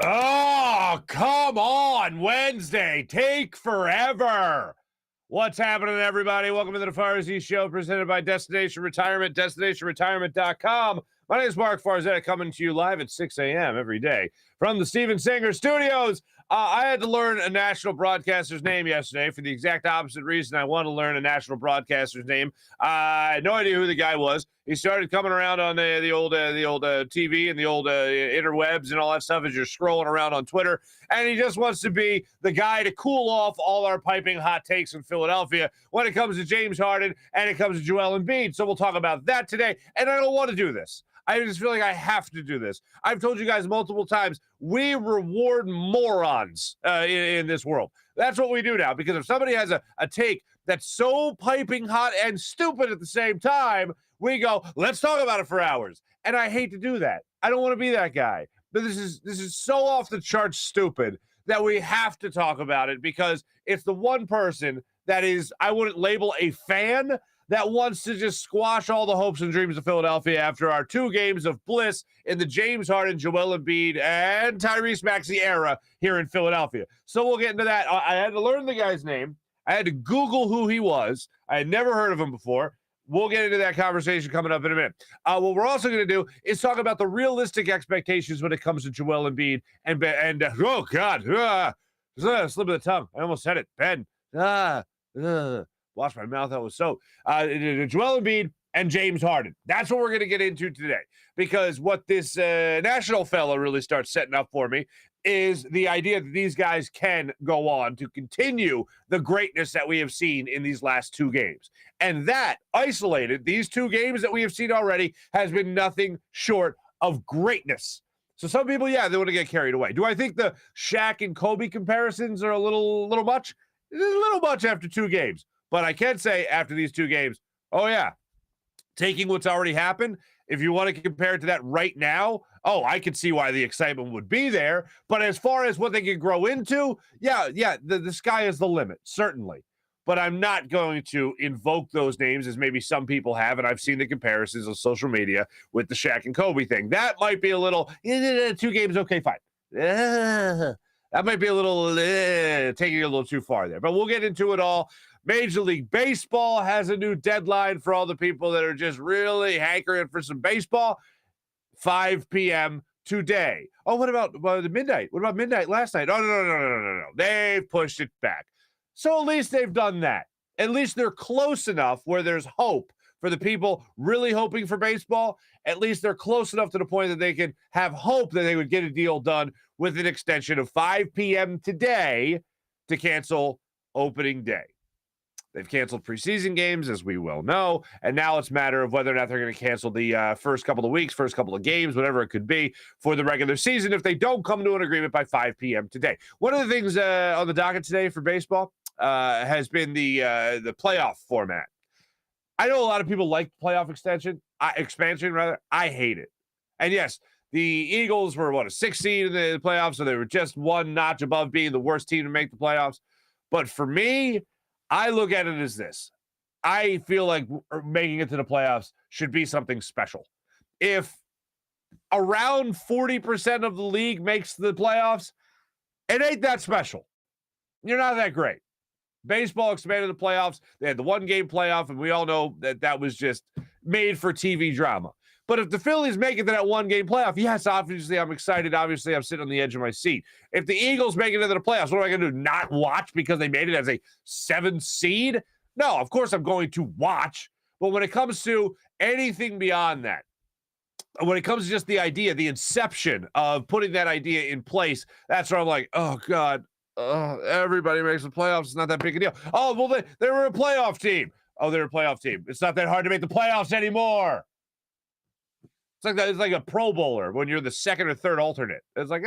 Oh, come on. Wednesday. Take forever. What's happening, everybody? Welcome to the Farzy Show, presented by Destination Retirement, destinationretirement.com. My name is Marc Farzy, coming to you live at 6 a.m. every day from the Steven Singer Studios. I had to learn a national broadcaster's name yesterday for the exact opposite reason I want to learn a national broadcaster's name. I had no idea who the guy was. He started coming around on the old TV and the old interwebs and all that stuff as you're scrolling around on Twitter. And he just wants to be the guy to cool off all our piping hot takes in Philadelphia when it comes to James Harden and it comes to Joel Embiid. So we'll talk about that today. And I don't want to do this. I just feel like I have to do this. I've told you guys multiple times, we reward morons in this world. That's what we do now, because if somebody has a take that's so piping hot and stupid at the same time, we go, let's talk about it for hours. And I hate to do that. I don't want to be that guy. But this is so off the charts stupid that we have to talk about it, because it's the one person that is, I wouldn't label a fan, that wants to just squash all the hopes and dreams of Philadelphia after our 2 games of bliss in the James Harden, Joel Embiid, and Tyrese Maxey era here in Philadelphia. So we'll get into that. I had to learn the guy's name. I had to Google who he was. I had never heard of him before. We'll get into that conversation coming up in a minute. What we're also going to do is talk about the realistic expectations when it comes to Joel Embiid and oh, God, slip of the tongue. I almost said it. Ben. Wash my mouth out with soap. Joel Embiid and James Harden. That's what we're going to get into today, because what this national fella really starts setting up for me is the idea that these guys can go on to continue the greatness that we have seen in these last 2 games. And that, isolated, these 2 games that we have seen already, has been nothing short of greatness. So some people, yeah, they want to get carried away. Do I think the Shaq and Kobe comparisons are a little much? A little much after 2 games. But I can say after these 2 games, oh, yeah, taking what's already happened, if you want to compare it to that right now, oh, I could see why the excitement would be there. But as far as what they could grow into, yeah, the sky is the limit, certainly. But I'm not going to invoke those names as maybe some people have, and I've seen the comparisons on social media with the Shaq and Kobe thing. That might be a little, 2 games, okay, fine. That might be a little, taking it a little too far there. But we'll get into it all. Major League Baseball has a new deadline for all the people that are just really hankering for some baseball. 5 p.m. today. Oh, what about the midnight? What about midnight last night? Oh, no. They've pushed it back. So at least they've done that. At least they're close enough where there's hope for the people really hoping for baseball. At least they're close enough to the point that they can have hope that they would get a deal done with an extension of 5 p.m. today to cancel opening day. They've canceled preseason games, as we well know, and now it's a matter of whether or not they're going to cancel the first couple of weeks, first couple of games, whatever it could be, for the regular season if they don't come to an agreement by 5 p.m. today. One of the things on the docket today for baseball has been the playoff format. I know a lot of people like playoff expansion. I hate it. And yes, the Eagles were, a 6th seed in the playoffs, so they were just 1 notch above being the worst team to make the playoffs. But for me, I look at it as this. I feel like making it to the playoffs should be something special. If around 40% of the league makes the playoffs, it ain't that special. You're not that great. Baseball expanded the playoffs. They had the 1-game playoff, and we all know that was just made for TV drama. But if the Phillies make it to that 1-game playoff, yes, obviously I'm excited. Obviously, I'm sitting on the edge of my seat. If the Eagles make it into the playoffs, what am I going to do? Not watch because they made it as a 7th seed? No, of course I'm going to watch. But when it comes to anything beyond that, when it comes to just the idea, the inception of putting that idea in place, that's where I'm like, oh, God, everybody makes the playoffs. It's not that big a deal. Oh, well, they were a playoff team. Oh, they're a playoff team. It's not that hard to make the playoffs anymore. It's like a Pro Bowler when you're the 2nd or 3rd alternate. It's like,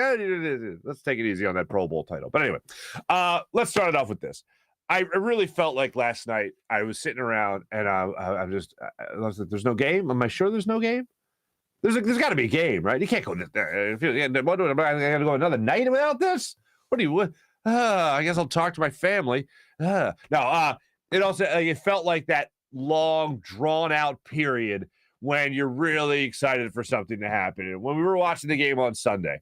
let's take it easy on that Pro Bowl title. But anyway, let's start it off with this. I really felt like last night I was sitting around and I was like, there's no game? Am I sure there's no game? There's got to be a game, right? You can't go there. Am I going to go another night without this? I guess I'll talk to my family. It felt like that long, drawn-out period when you're really excited for something to happen. And when we were watching the game on Sunday,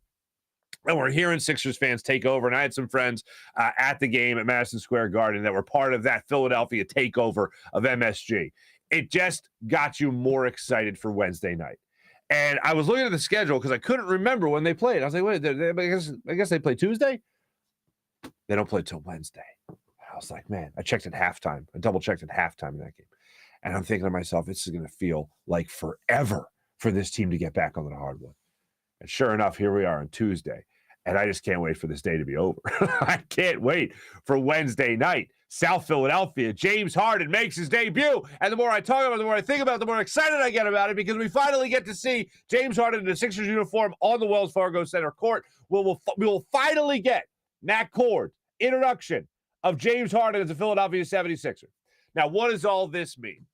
And we're hearing Sixers fans take over. And I had some friends at the game at Madison Square Garden that were part of that Philadelphia takeover of MSG. It just got you more excited for Wednesday night. And I was looking at the schedule because I couldn't remember when they played. I was like, wait, I guess they play Tuesday? They don't play till Wednesday. I was like, man, I checked at halftime. I double-checked at halftime in that game. And I'm thinking to myself, this is going to feel like forever for this team to get back on the hardwood. And sure enough, here we are on Tuesday. And I just can't wait for this day to be over. I can't wait for Wednesday night. South Philadelphia, James Harden makes his debut. And the more I talk about it, the more I think about it, the more excited I get about it, because we finally get to see James Harden in a Sixers uniform on the Wells Fargo Center court. We will finally get Matt Cord's introduction of James Harden as a Philadelphia 76er. Now, what does all this mean?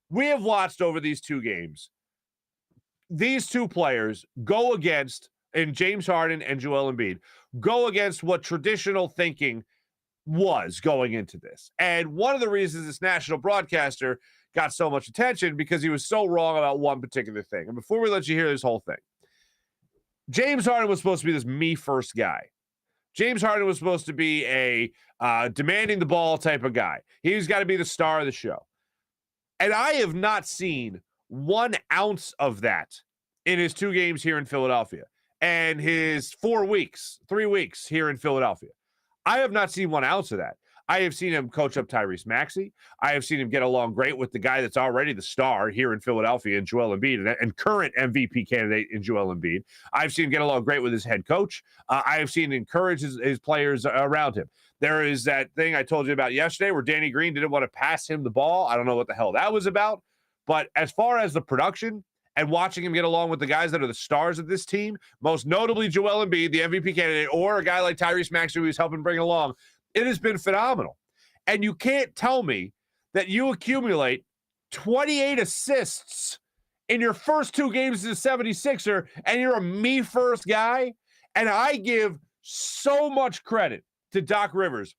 We have watched over these two games these two players go against, and James Harden and Joel Embiid, go against what traditional thinking was going into this. And one of the reasons this national broadcaster got so much attention because he was so wrong about one particular thing. And before we let you hear this whole thing, James Harden was supposed to be this me-first guy. James Harden was supposed to be a demanding the ball type of guy. He's got to be the star of the show. And I have not seen 1 ounce of that in his 2 games here in Philadelphia and his 3 weeks here in Philadelphia. I have not seen 1 ounce of that. I have seen him coach up Tyrese Maxey. I have seen him get along great with the guy that's already the star here in Philadelphia in Joel Embiid and current MVP candidate in Joel Embiid. I've seen him get along great with his head coach. I have seen him encourage his players around him. There is that thing I told you about yesterday where Danny Green didn't want to pass him the ball. I don't know what the hell that was about. But as far as the production and watching him get along with the guys that are the stars of this team, most notably Joel Embiid, the MVP candidate, or a guy like Tyrese Maxey who he's helping bring along, it has been phenomenal. And you can't tell me that you accumulate 28 assists in your first 2 games as a 76er and you're a me-first guy. And I give so much credit to Doc Rivers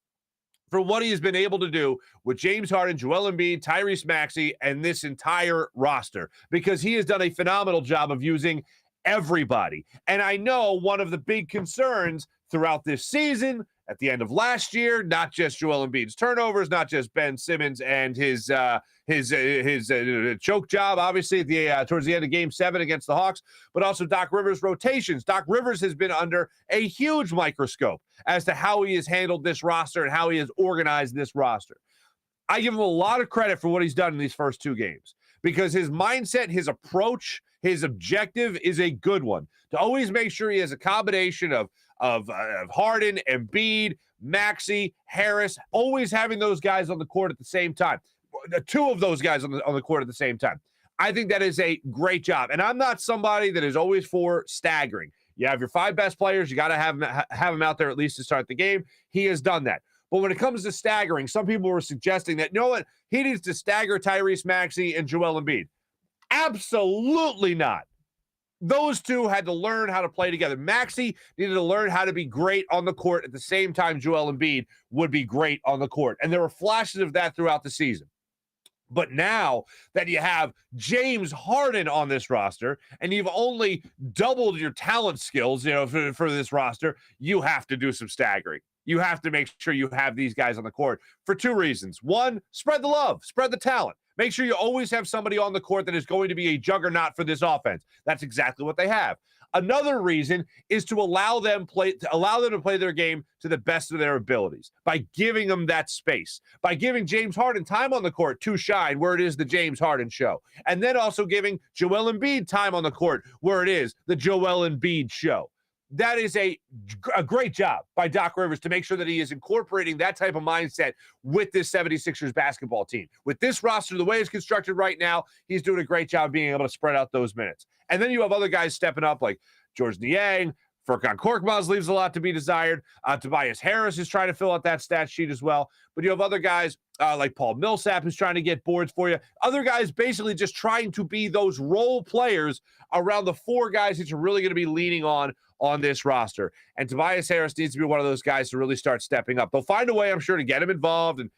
for what he has been able to do with James Harden, Joel Embiid, Tyrese Maxey, and this entire roster, because he has done a phenomenal job of using everybody. And I know one of the big concerns throughout this season, at the end of last year, not just Joel Embiid's turnovers, not just Ben Simmons and his choke job, obviously, towards the end of Game 7 against the Hawks, but also Doc Rivers' rotations. Doc Rivers has been under a huge microscope as to how he has handled this roster and how he has organized this roster. I give him a lot of credit for what he's done in these first 2 games, because his mindset, his approach, his objective is a good one. To always make sure he has a combination of Harden, Embiid, Maxey, Harris, always having those guys on the court at the same time. The 2 of those guys on the court at the same time. I think that is a great job. And I'm not somebody that is always for staggering. You have your 5 best players. You got to have them out there at least to start the game. He has done that. But when it comes to staggering, some people were suggesting that, you know what, he needs to stagger Tyrese Maxey and Joel Embiid. Absolutely not. Those 2 had to learn how to play together. Maxey needed to learn how to be great on the court at the same time Joel Embiid would be great on the court. And there were flashes of that throughout the season. But now that you have James Harden on this roster and you've only doubled your talent skills, for this roster, you have to do some staggering. You have to make sure you have these guys on the court for 2 reasons. 1, spread the love, spread the talent. Make sure you always have somebody on the court that is going to be a juggernaut for this offense. That's exactly what they have. Another reason is to allow them to play their game to the best of their abilities by giving them that space, by giving James Harden time on the court to shine where it is the James Harden show, and then also giving Joel Embiid time on the court where it is the Joel Embiid show. That is a great job by Doc Rivers to make sure that he is incorporating that type of mindset with this 76ers basketball team. With this roster, the way it's constructed right now, he's doing a great job being able to spread out those minutes. And then you have other guys stepping up like George Niang. Furkan Korkmaz leaves a lot to be desired. Tobias Harris is trying to fill out that stat sheet as well. But you have other guys like Paul Millsap who's trying to get boards for you. Other guys basically just trying to be those role players around the 4 guys that you're really going to be leaning on this roster. And Tobias Harris needs to be one of those guys to really start stepping up. They'll find a way, I'm sure, to get him involved. And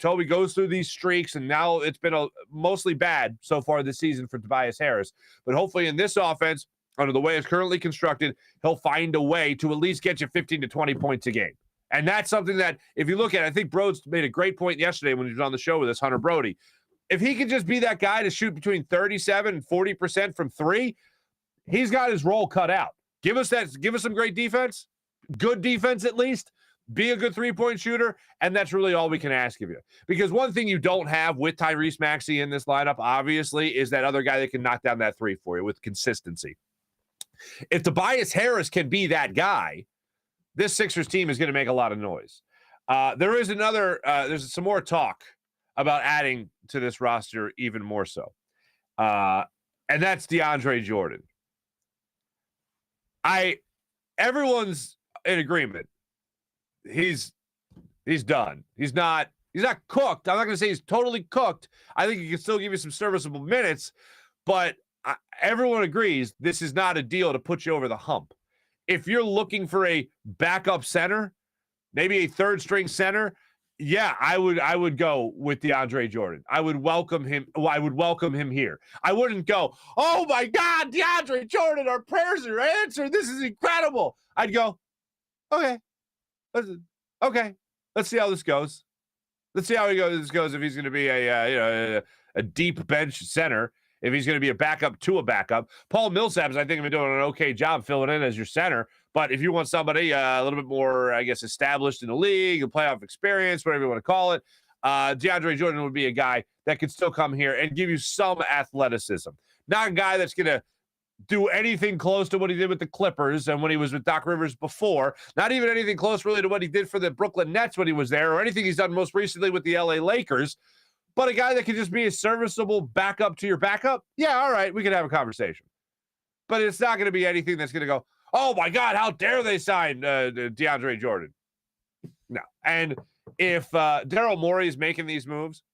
Toby goes through these streaks, and now it's been mostly bad so far this season for Tobias Harris. But hopefully in this offense, under the way it's currently constructed, he'll find a way to at least get you 15 to 20 points a game. And that's something that, if you look at it, I think Broads made a great point yesterday when he was on the show with us, Hunter Brody. If he can just be that guy to shoot between 37 and 40% from three, he's got his role cut out. Give us some great defense, good defense at least, be a good three-point shooter, and that's really all we can ask of you. Because one thing you don't have with Tyrese Maxey in this lineup, obviously, is that other guy that can knock down that three for you with consistency. If Tobias Harris can be that guy, this Sixers team is going to make a lot of noise. There's some more talk about adding to this roster even more so. And that's DeAndre Jordan. Everyone's in agreement. He's done. He's not cooked. I'm not going to say he's totally cooked. I think he can still give you some serviceable minutes, but everyone agrees this is not a deal to put you over the hump. If you're looking for a backup center, maybe a third string center, yeah, I would go with DeAndre Jordan. I would welcome him. I would welcome him here. I wouldn't go, oh my God, DeAndre Jordan, our prayers are answered. This is incredible. I'd go, okay, let's see how this goes. Let's see how this goes. If he's going to be a deep bench center, if he's going to be a backup to a backup. Paul Millsap, I think, been doing an okay job filling in as your center. But if you want somebody a little bit more, I guess, established in the league, a playoff experience, whatever you want to call it, DeAndre Jordan would be a guy that could still come here and give you some athleticism. Not a guy that's going to do anything close to what he did with the Clippers and when he was with Doc Rivers before. Not even anything close really to what he did for the Brooklyn Nets when he was there, or anything he's done most recently with the LA Lakers. But a guy that can just be a serviceable backup to your backup, yeah, all right, we can have a conversation. But it's not going to be anything that's going to go, oh, my God, how dare they sign DeAndre Jordan? No. And if Daryl Morey is making these moves,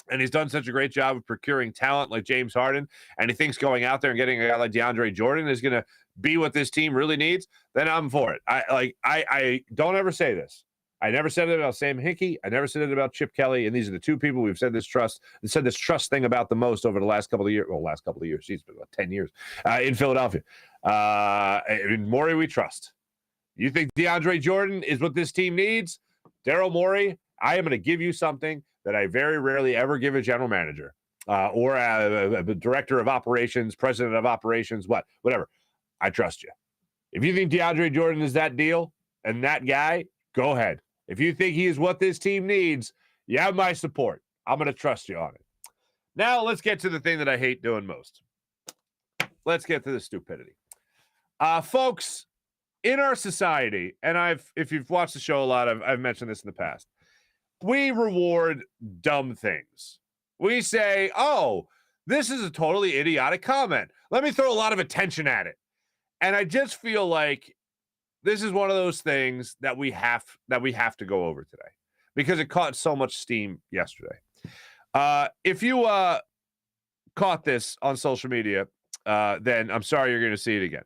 and he's done such a great job of procuring talent like James Harden, and he thinks going out there and getting a guy like DeAndre Jordan is going to be what this team really needs, then I'm for it. I don't ever say this. I never said it about Sam Hinkie. I never said it about Chip Kelly. And these are the two people we've said this trust thing about the most over the last couple of years. Well, last couple of years. He's been about 10 years in Philadelphia. In Morey, we trust. You think DeAndre Jordan is what this team needs? Daryl Morey, I am going to give you something that I very rarely ever give a general manager or a director of operations, president of operations, whatever. I trust you. If you think DeAndre Jordan is that deal and that guy, go ahead. If you think he is what this team needs, you have my support. I'm going to trust you on it. Now, let's get to the thing that I hate doing most. Let's get to the stupidity. Folks, in our society, and if you've watched the show a lot, I've mentioned this in the past, we reward dumb things. We say, oh, this is a totally idiotic comment. Let me throw a lot of attention at it. And I just feel like this is one of those things that we have to go over today because it caught so much steam yesterday. If you caught this on social media, then I'm sorry you're going to see it again.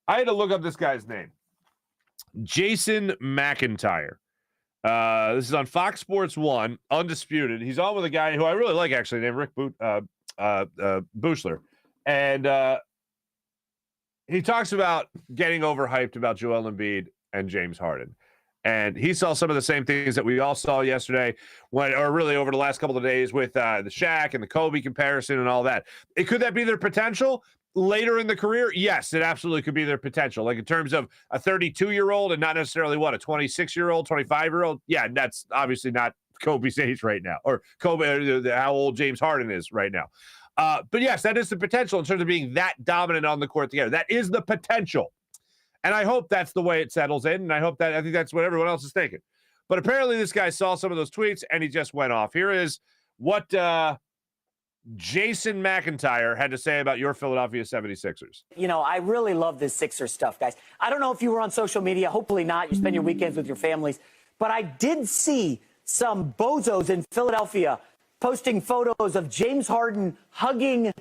I had to look up this guy's name. Jason McIntyre. This is on Fox Sports 1, Undisputed. He's on with a guy who I really like, actually, named Rick Buechler. And he talks about getting overhyped about Joel Embiid and James Harden. And he saw some of the same things that we all saw yesterday, or really over the last couple of days with the Shaq and the Kobe comparison and all that. Could that be their potential later in the career? Yes, it absolutely could be their potential. Like in terms of a 32-year-old and not necessarily a 26-year-old, 25-year-old. Yeah, that's obviously not Kobe's age right now, or Kobe, how old James Harden is right now. But yes, that is the potential in terms of being that dominant on the court together. That is the potential. And I hope that's the way it settles in. And I think that's what everyone else is thinking. But apparently this guy saw some of those tweets and he just went off. Here is what Jason McIntyre had to say about your Philadelphia 76ers. You know, I really love this Sixers stuff, guys. I don't know if you were on social media. Hopefully not. You spend your weekends with your families. But I did see some bozos in Philadelphia posting photos of James Harden hugging.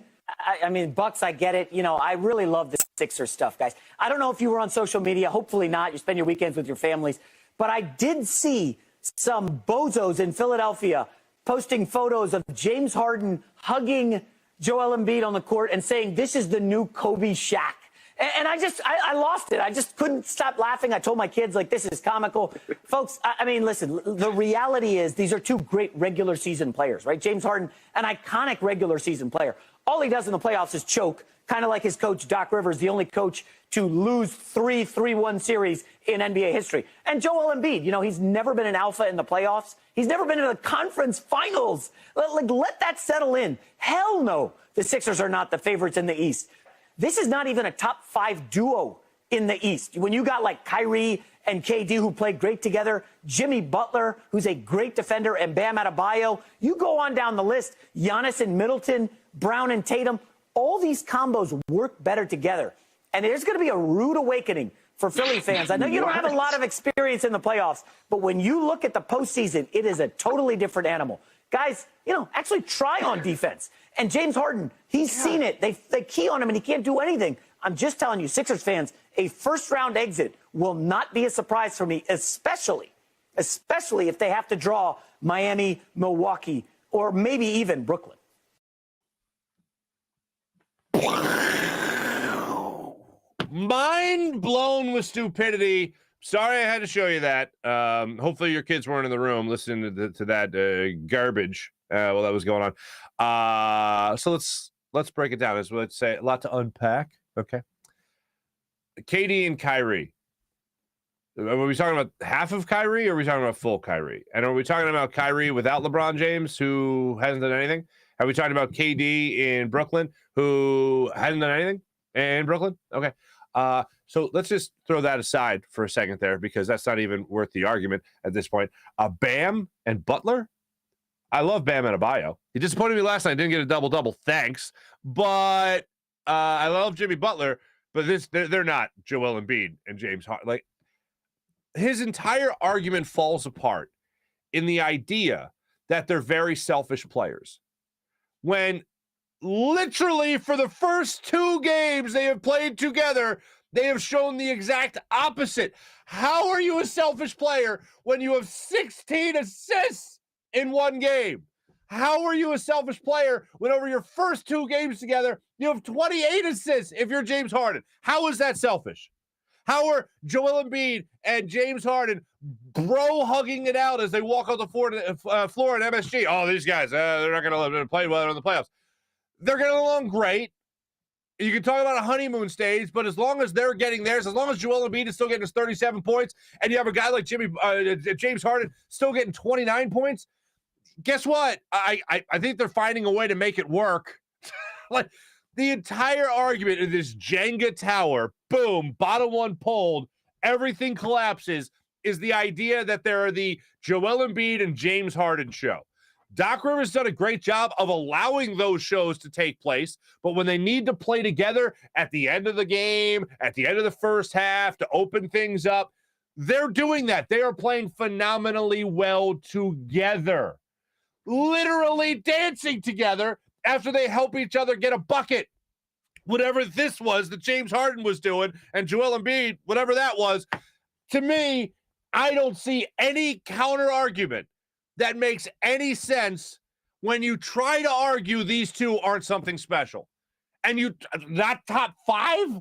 I mean, Bucks, I get it. You know, I really love this Sixers stuff, guys. I don't know if you were on social media. Hopefully not. You spend your weekends with your families. But I did see some bozos in Philadelphia posting photos of James Harden hugging Joel Embiid on the court and saying, this is the new Kobe Shaq. And I lost it. I just couldn't stop laughing. I told my kids, like, this is comical. Folks, I mean, listen, the reality is these are two great regular season players, right? James Harden, an iconic regular season player. All he does in the playoffs is choke, kind of like his coach, Doc Rivers, the only coach to lose 3-3-1 series in NBA history. And Joel Embiid, you know, he's never been an alpha in the playoffs. He's never been in the conference finals. Let that settle in. Hell no, the Sixers are not the favorites in the East. This is not even a top 5 duo in the East. When you got like Kyrie and KD who played great together, Jimmy Butler, who's a great defender, and Bam Adebayo, you go on down the list, Giannis and Middleton, Brown and Tatum, all these combos work better together. And there's going to be a rude awakening for Philly fans. I know you don't have a lot of experience in the playoffs, but when you look at the postseason, it is a totally different animal. Guys, you know, actually try on defense. And James Harden, he's seen it. They key on him, and he can't do anything. I'm just telling you, Sixers fans, a first-round exit will not be a surprise for me, especially if they have to draw Miami, Milwaukee, or maybe even Brooklyn. Mind blown with stupidity. Sorry I had to show you that. Hopefully your kids weren't in the room listening to that garbage while that was going on. So let's break it down. Let's say a lot to unpack. Okay. KD and Kyrie. Are we talking about half of Kyrie, or are we talking about full Kyrie? And are we talking about Kyrie without LeBron James, who hasn't done anything? Are we talking about KD in Brooklyn, who hasn't done anything in Brooklyn? Okay. So let's just throw that aside for a second there, because that's not even worth the argument at this point. Bam and Butler. I love Bam Adebayo. He disappointed me last night. Didn't get a double-double. Thanks. But I love Jimmy Butler, but they're not Joel Embiid and James Harden. Like, his entire argument falls apart in the idea that they're very selfish players. When literally for the first 2 games they have played together, they have shown the exact opposite. How are you a selfish player when you have 16 assists in 1 game? How are you a selfish player when over your first 2 games together, you have 28 assists if you're James Harden? How is that selfish? How are Joel Embiid and James Harden bro-hugging it out as they walk on the floor in MSG? Oh, these guys, they're not going to play well in the playoffs. They're getting along great. You can talk about a honeymoon stage, but as long as they're getting theirs, as long as Joel Embiid is still getting his 37 points, and you have a guy like James Harden still getting 29 points, guess what? I think they're finding a way to make it work. Like, the entire argument of this Jenga tower, boom, bottom one pulled, everything collapses, is the idea that there are the Joel Embiid and James Harden show. Doc Rivers done a great job of allowing those shows to take place, but when they need to play together at the end of the game, at the end of the first half, to open things up, they're doing that. They are playing phenomenally well together, literally dancing together after they help each other get a bucket. Whatever this was that James Harden was doing, and Joel Embiid, whatever that was, to me, I don't see any counter argument that makes any sense when you try to argue these two aren't something special. And you, not top 5?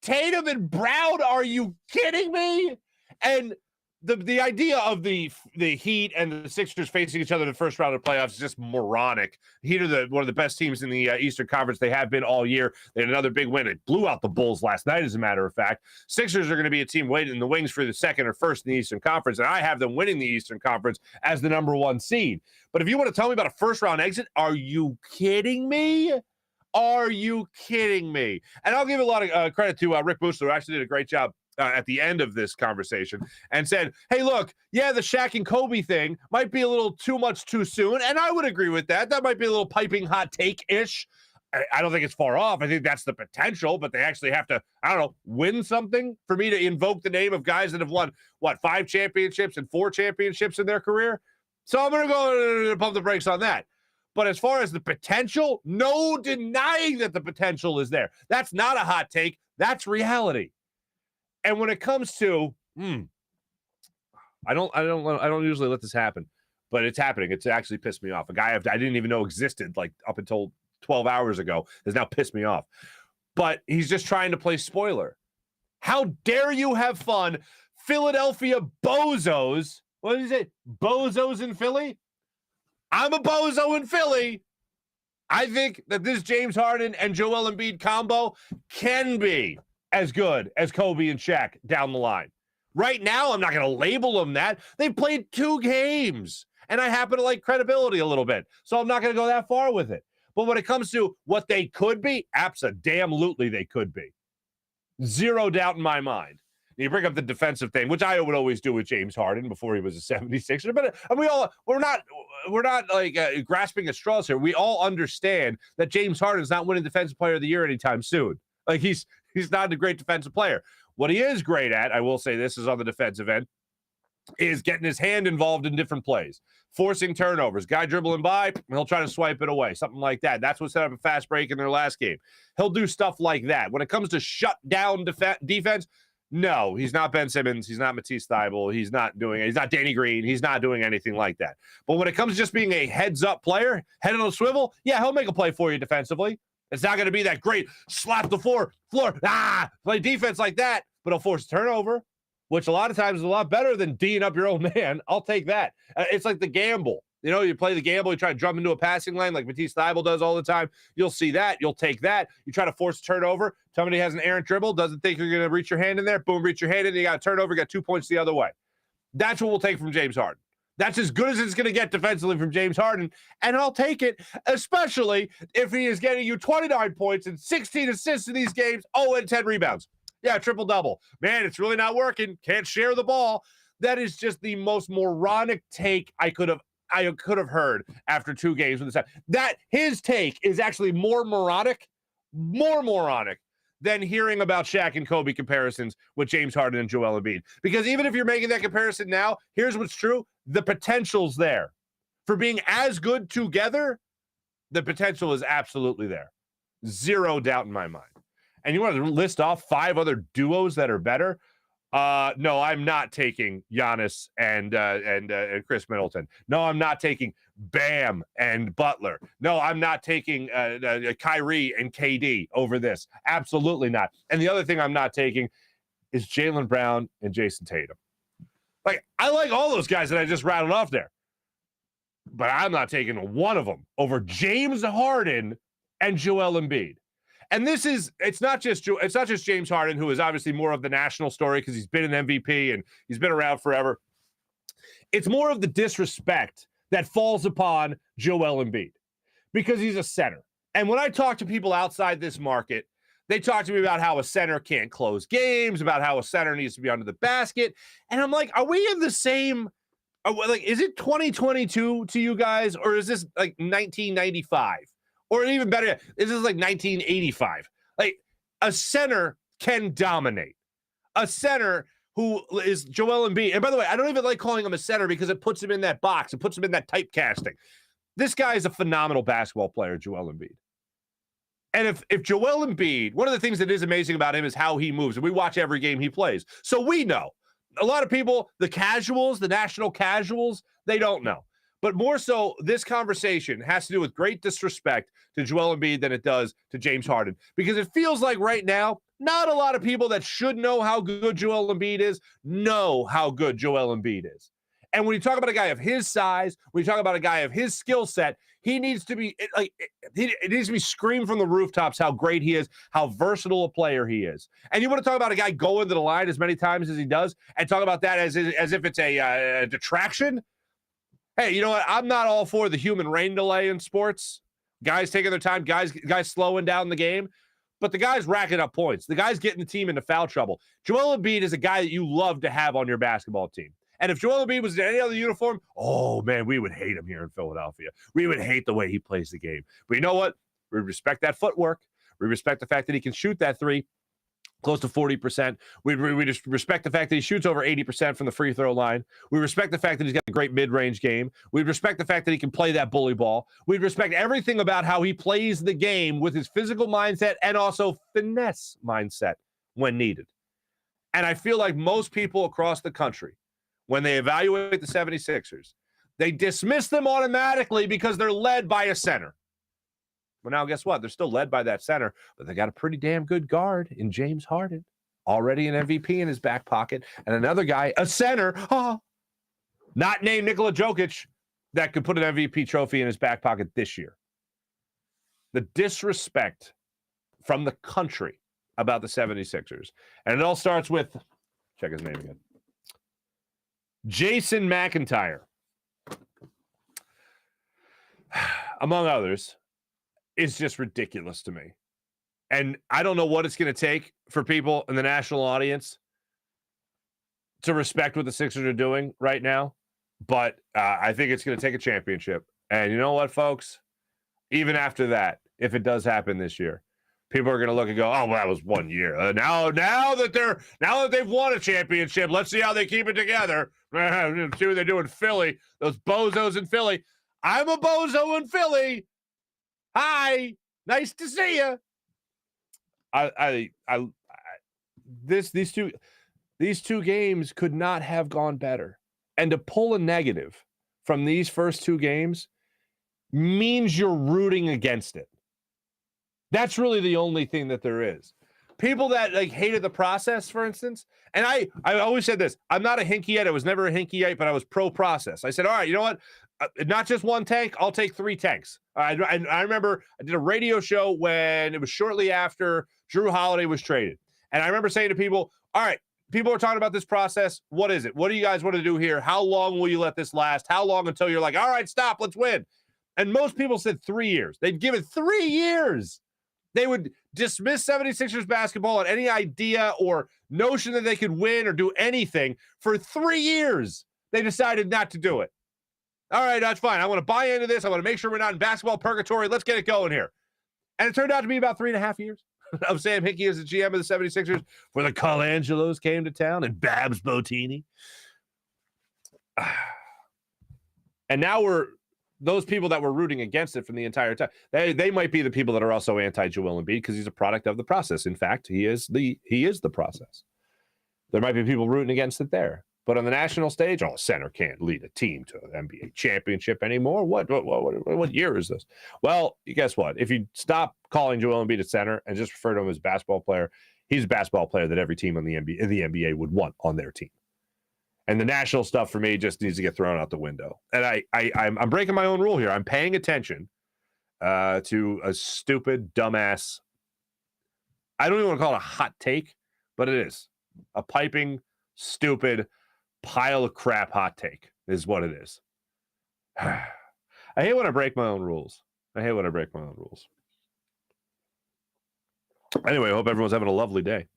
Tatum and Brown, are you kidding me? And the idea of the Heat and the Sixers facing each other in the first round of the playoffs is just moronic. The Heat are one of the best teams in the Eastern Conference. They have been all year. They had another big win. They blew out the Bulls last night, as a matter of fact. Sixers are going to be a team waiting in the wings for the second or first in the Eastern Conference, and I have them winning the Eastern Conference as the number 1 seed. But if you want to tell me about a first-round exit, are you kidding me? Are you kidding me? And I'll give a lot of credit to Rick Bushler, who actually did a great job at the end of this conversation, and said, hey, look, yeah, the Shaq and Kobe thing might be a little too much too soon, and I would agree with that. That might be a little piping hot take-ish. I don't think it's far off. I think that's the potential, but they actually have to, I don't know, win something for me to invoke the name of guys that have won, 5 championships and 4 championships in their career? So I'm going to go and pump the brakes on that. But as far as the potential, no denying that the potential is there. That's not a hot take. That's reality. And when it comes to, I don't usually let this happen, but it's happening. It's actually pissed me off. A guy I didn't even know existed, like, up until 12 hours ago, has now pissed me off. but he's just trying to play spoiler. How dare you have fun, Philadelphia bozos? What is it? Bozos in Philly? I'm a bozo in Philly. I think that this James Harden and Joel Embiid combo can be as good as Kobe and Shaq down the line. Right now, I'm not going to label them that. They played 2 games, and I happen to like credibility a little bit, so I'm not going to go that far with it. But when it comes to what they could be, absolutely they could be. Zero doubt in my mind. You bring up the defensive thing, which I would always do with James Harden before he was a 76er. But we're not like grasping at straws here. We all understand that James Harden's not winning Defensive Player of the Year anytime soon. Like he's not a great defensive player. What he is great at, I will say this is on the defensive end, is getting his hand involved in different plays, forcing turnovers. Guy dribbling by, he'll try to swipe it away, something like that. That's what set up a fast break in their last game. He'll do stuff like that. When it comes to shut down defense, no, he's not Ben Simmons. He's not Matisse Thybulle. He's not Danny Green. He's not doing anything like that. But when it comes to just being a heads-up player, head on a swivel, yeah, he'll make a play for you defensively. It's not going to be that great slap the floor, play defense like that, but he'll force a turnover, which a lot of times is a lot better than D'ing up your own man. I'll take that. It's like the gamble. You know, you play the gamble, you try to jump into a passing lane like Matisse Thybulle does all the time. You'll see that. You'll take that. You try to force a turnover. Somebody has an errant dribble, doesn't think you're going to reach your hand in there. Boom, reach your hand in. You got a turnover, you got 2 points the other way. That's what we'll take from James Harden. That's as good as it's going to get defensively from James Harden, and I'll take it, especially if he is getting you 29 points and 16 assists in these games, and 10 rebounds. Yeah, triple-double. Man, it's really not working. Can't share the ball. That is just the most moronic take I could have heard after 2 games with this. That his take is actually more moronic than hearing about Shaq and Kobe comparisons with James Harden and Joel Embiid. Because even if you're making that comparison now, here's what's true. The potential's there. For being as good together, the potential is absolutely there. Zero doubt in my mind. And you want to list off 5 other duos that are better? No, I'm not taking Giannis and Chris Middleton. No, I'm not taking Bam and Butler. No, I'm not taking Kyrie and KD over this. Absolutely not. And the other thing I'm not taking is Jaylen Brown and Jason Tatum. Like, I like all those guys that I just rattled off there, but I'm not taking one of them over James Harden and Joel Embiid. And it's not just James Harden, who is obviously more of the national story because he's been an MVP and he's been around forever. It's more of the disrespect that falls upon Joel Embiid because he's a center. And when I talk to people outside this market, they talk to me about how a center can't close games, about how a center needs to be under the basket. And I'm like, are we in the same, is it 2022 to you guys, or is this like 1995? Or even better, this is like 1985. Like, a center can dominate. A center who is Joel Embiid. And by the way, I don't even like calling him a center because it puts him in that box. It puts him in that typecasting. This guy is a phenomenal basketball player, Joel Embiid. And if Joel Embiid, one of the things that is amazing about him is how he moves. And we watch every game he plays. So we know. A lot of people, the casuals, the national casuals, they don't know. But more so, this conversation has to do with great disrespect to Joel Embiid than it does to James Harden. Because it feels like right now, not a lot of people that should know how good Joel Embiid is know how good Joel Embiid is. And when you talk about a guy of his size, when you talk about a guy of his skill set, he needs to be it needs to be screamed from the rooftops how great he is, how versatile a player he is. And you want to talk about a guy going to the line as many times as he does, and talk about that as if it's a detraction. Hey, you know what? I'm not all for the human rain delay in sports. Guys taking their time, guys slowing down the game. But the guy's racking up points. The guy's getting the team into foul trouble. Joel Embiid is a guy that you love to have on your basketball team. And if Joel Embiid was in any other uniform, oh, man, we would hate him here in Philadelphia. We would hate the way he plays the game. But you know what? We respect that footwork. We respect the fact that he can shoot that three close to 40%. We just respect the fact that he shoots over 80% from the free throw line. We respect the fact that he's got a great mid-range game. We respect the fact that he can play that bully ball. We respect everything about how he plays the game with his physical mindset and also finesse mindset when needed. And I feel like most people across the country, when they evaluate the 76ers, they dismiss them automatically because they're led by a center. Well, now guess what? They're still led by that center, but they got a pretty damn good guard in James Harden, already an MVP in his back pocket, and another guy, a center, not named Nikola Jokic, that could put an MVP trophy in his back pocket this year. The disrespect from the country about the 76ers. And it all starts with, check his name again, Jason McIntyre, among others, is just ridiculous to me. And I don't know what it's going to take for people in the national audience to respect what the Sixers are doing right now. But I think it's going to take a championship. And you know what, folks? Even after that, if it does happen this year, people are going to look and go, "Oh, well, that was 1 year. Now that they've won a championship, let's see how they keep it together. See what they do in Philly. Those bozos in Philly. I'm a bozo in Philly. Hi, nice to see you." These two games could not have gone better, and to pull a negative from these first two games means you're rooting against it. That's really the only thing that there is. People that hated the process, for instance, and I always said this: I'm not a Hinkiite. I was never a Hinkiite, but I was pro process. I said, all right, you know what? Not just one tank. I'll take 3 tanks. I remember I did a radio show when it was shortly after Drew Holiday was traded, and I remember saying to people, all right, people are talking about this process. What is it? What do you guys want to do here? How long will you let this last? How long until you're like, all right, stop, let's win? And most people said 3 years. They'd give it 3 years. They would dismiss 76ers basketball on any idea or notion that they could win or do anything for 3 years. They decided not to do it. All right, that's fine. I want to buy into this. I want to make sure we're not in basketball purgatory. Let's get it going here. And it turned out to be about 3.5 years of Sam Hinkie as the GM of the 76ers, where the Colangelos came to town and Babs Botini. And now those people that were rooting against it from the entire time, they might be the people that are also anti-Joel Embiid because he's a product of the process. In fact, he is the process. There might be people rooting against it there. But on the national stage, a center can't lead a team to an NBA championship anymore. What year is this? Well, guess what? If you stop calling Joel Embiid a center and just refer to him as a basketball player, he's a basketball player that every team in the NBA would want on their team. And the national stuff for me just needs to get thrown out the window. And I'm breaking my own rule here. I'm paying attention to a stupid, dumbass. I don't even want to call it a hot take, but it is a piping, stupid pile of crap hot take is what it is. I hate when I break my own rules. Anyway, I hope everyone's having a lovely day.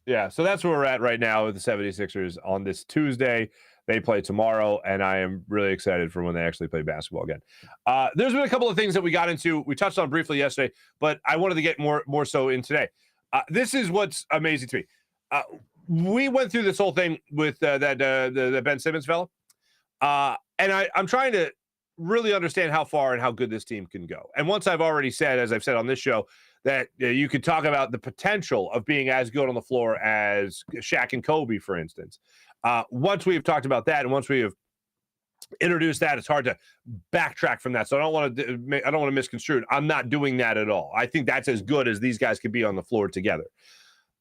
Yeah, so that's where we're at right now with the 76ers on this Tuesday. They play tomorrow, and I am really excited for when they actually play basketball again. There's been a couple of things that we got into. We touched on briefly yesterday, but I wanted to get more so in today. This is what's amazing to me. We went through this whole thing with the Ben Simmons fellow, and I'm trying to really understand how far and how good this team can go. And once I've already said, as I've said on this show, that you could talk about the potential of being as good on the floor as Shaq and Kobe, for instance. Once we have talked about that, and once we have introduced that, it's hard to backtrack from that. So I don't want to misconstrue it. I'm not doing that at all. I think that's as good as these guys could be on the floor together.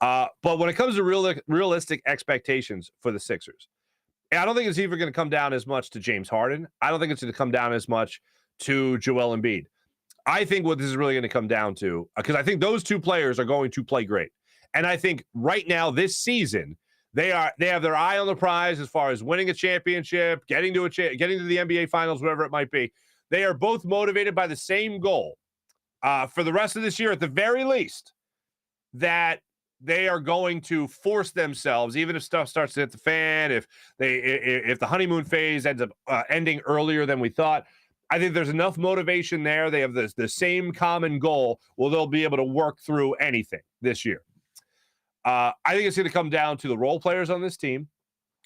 But when it comes to realistic expectations for the Sixers, I don't think it's even going to come down as much to James Harden. I don't think it's going to come down as much to Joel Embiid. I think what this is really going to come down to, because I think those two players are going to play great. And I think right now, this season, they have their eye on the prize as far as winning a championship, getting to the NBA Finals, whatever it might be. They are both motivated by the same goal for the rest of this year, at the very least, that they are going to force themselves, even if stuff starts to hit the fan, if the honeymoon phase ends up ending earlier than we thought. I think there's enough motivation there. They have the same common goal. Well, they'll be able to work through anything this year. I think it's going to come down to the role players on this team.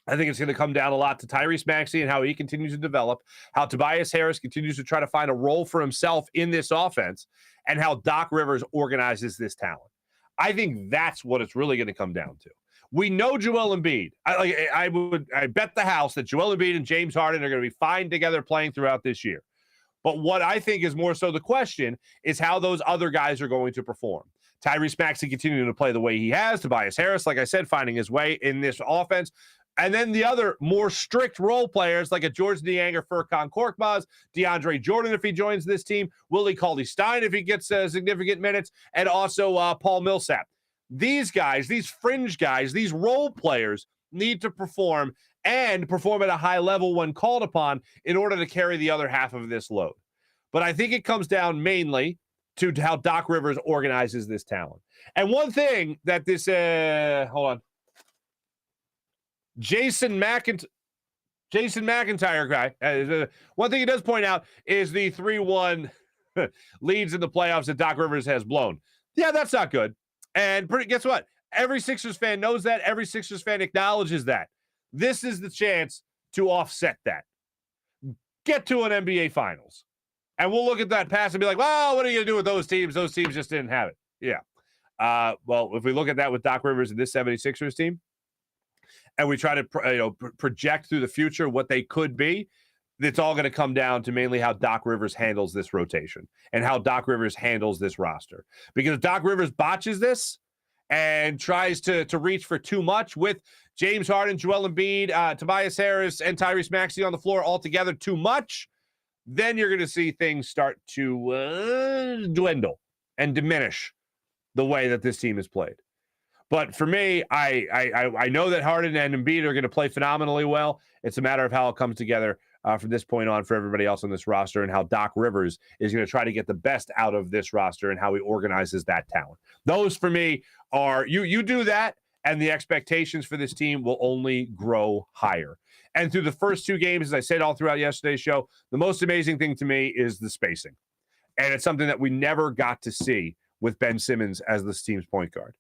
I think it's going to come down a lot to Tyrese Maxey and how he continues to develop, how Tobias Harris continues to try to find a role for himself in this offense, and how Doc Rivers organizes this talent. I think that's what it's really going to come down to. We know Joel Embiid. I bet the house that Joel Embiid and James Harden are going to be fine together playing throughout this year. But what I think is more so the question is how those other guys are going to perform. Tyrese Maxey continuing to play the way he has. Tobias Harris, like I said, finding his way in this offense. And then the other more strict role players like a George Niang or Furkan Korkmaz, DeAndre Jordan if he joins this team, Willie Cauley-Stein if he gets significant minutes, and also Paul Millsap. These guys, these fringe guys, these role players need to perform and perform at a high level when called upon in order to carry the other half of this load. But I think it comes down mainly to how Doc Rivers organizes this talent. And one thing that this, hold on. Jason McIntyre guy, one thing he does point out is the 3-1 leads in the playoffs that Doc Rivers has blown. Yeah, that's not good. And guess what? Every Sixers fan knows that. Every Sixers fan acknowledges that. This is the chance to offset that. Get to an NBA Finals. And we'll look at that pass and be like, well, what are you going to do with those teams? Those teams just didn't have it. Yeah. Well, if we look at that with Doc Rivers and this 76ers team, and we try to project through the future what they could be, it's all going to come down to mainly how Doc Rivers handles this rotation and how Doc Rivers handles this roster. Because if Doc Rivers botches this and tries to reach for too much with James Harden, Joel Embiid, Tobias Harris, and Tyrese Maxey on the floor altogether too much, then you're going to see things start to dwindle and diminish the way that this team is played. But for me, I know that Harden and Embiid are going to play phenomenally well. It's a matter of how it comes together from this point on for everybody else on this roster and how Doc Rivers is going to try to get the best out of this roster and how he organizes that talent. Those, for me, are you do that, and the expectations for this team will only grow higher. And through the first two games, as I said all throughout yesterday's show, the most amazing thing to me is the spacing. And it's something that we never got to see with Ben Simmons as this team's point guard.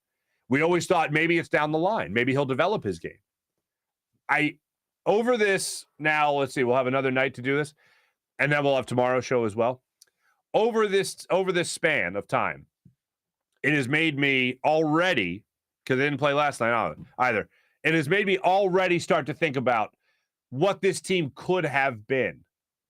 We always thought maybe it's down the line. Maybe he'll develop his game. Over this, now, let's see, we'll have another night to do this, and then we'll have tomorrow's show as well. Over this span of time, it has made me already, because I didn't play last night either, it has made me already start to think about what this team could have been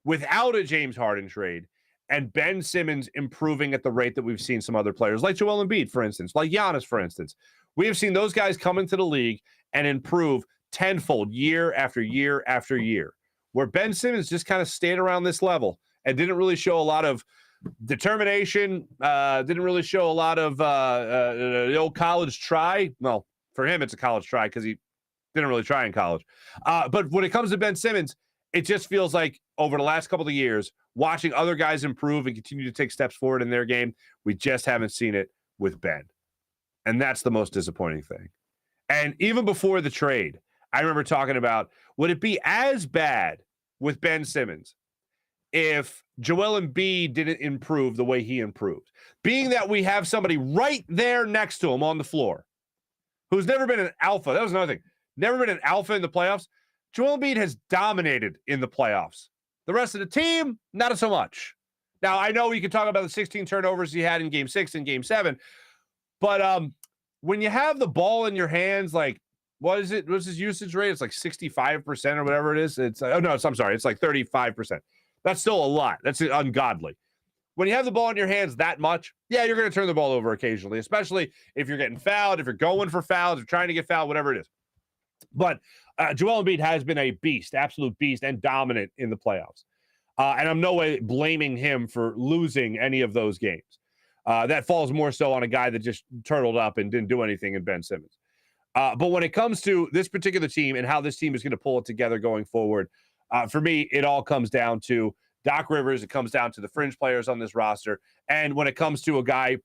without a James Harden trade and Ben Simmons improving at the rate that we've seen some other players, like Joel Embiid, for instance, like Giannis, for instance. We have seen those guys come into the league and improve tenfold year after year after year, where Ben Simmons just kind of stayed around this level and didn't really show a lot of determination, didn't really show a lot of the old college try. Well, for him, it's a college try because he didn't really try in college. But when it comes to Ben Simmons, it just feels like over the last couple of years, watching other guys improve and continue to take steps forward in their game, we just haven't seen it with Ben. And that's the most disappointing thing. And even before the trade, I remember talking about, would it be as bad with Ben Simmons if Joel Embiid didn't improve the way he improved? Being that we have somebody right there next to him on the floor who's never been an alpha. That was another thing. Never been an alpha in the playoffs. Joel Embiid has dominated in the playoffs. The rest of the team, not so much. Now, I know you can talk about the 16 turnovers he had in Game 6 and Game 7, but when you have the ball in your hands, like, what's his usage rate? It's like 65% or whatever it is. It's I'm sorry. It's like 35%. That's still a lot. That's ungodly. When you have the ball in your hands that much, yeah, you're going to turn the ball over occasionally, especially if you're getting fouled, if you're going for fouls, if you're trying to get fouled, whatever it is. But Joel Embiid has been a beast, absolute beast, and dominant in the playoffs. And I'm no way blaming him for losing any of those games. That falls more so on a guy that just turtled up and didn't do anything in Ben Simmons. But when it comes to this particular team and how this team is going to pull it together going forward, for me, it all comes down to Doc Rivers. It comes down to the fringe players on this roster. And when it comes to a guy